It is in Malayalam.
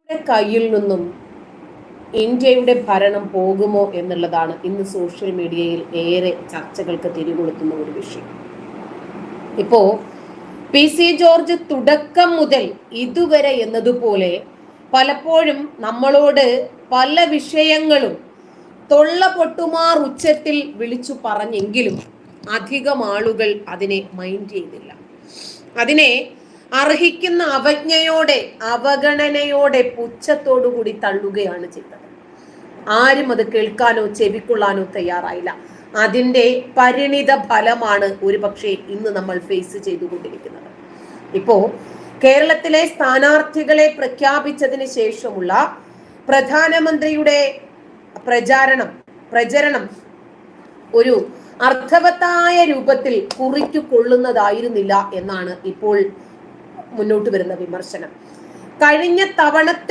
കയ്യിൽ നിന്നും ഇന്ത്യയുടെ ഭരണം പോകുമോ എന്നുള്ളതാണ് ഇന്ന് സോഷ്യൽ മീഡിയയിൽ ഏറെ ചർച്ചകൾക്ക് തിരികൊളുത്തുന്ന ഒരു വിഷയം. ഇപ്പോ PC ജോർജ് തുടക്കം മുതൽ ഇതുവരെ എന്നതുപോലെ പലപ്പോഴും നമ്മളോട് പല വിഷയങ്ങളും തൊള്ള പൊട്ടുമാർ ഉച്ചത്തിൽ വിളിച്ചു പറഞ്ഞെങ്കിലും അധികം ആളുകൾ അതിനെ മൈൻഡ് ചെയ്തില്ല. അതിനെ അർഹിക്കുന്ന അവജ്ഞയോടെ, അവഗണനയോടെ, പുച്ഛത്തോടുകൂടി തള്ളുകയാണ് ചെയ്തത്. ആരും അത് കേൾക്കാനോ ചെവിക്കൊള്ളാനോ തയ്യാറായില്ല. അതിൻ്റെ പരിണിത ഫലമാണ് ഒരുപക്ഷെ ഇന്ന് നമ്മൾ ഫേസ് ചെയ്തുകൊണ്ടിരിക്കുന്നത്. ഇപ്പോ കേരളത്തിലെ സ്ഥാനാർത്ഥികളെ പ്രഖ്യാപിച്ചതിന് ശേഷമുള്ള പ്രധാനമന്ത്രിയുടെ പ്രചരണം ഒരു അർത്ഥവത്തായ രൂപത്തിൽ കുറിക്കു കൊള്ളുന്നതായിരുന്നില്ല എന്നാണ് ഇപ്പോൾ മുന്നോട്ട് വരുന്ന വിമർശനം. കഴിഞ്ഞ തവണ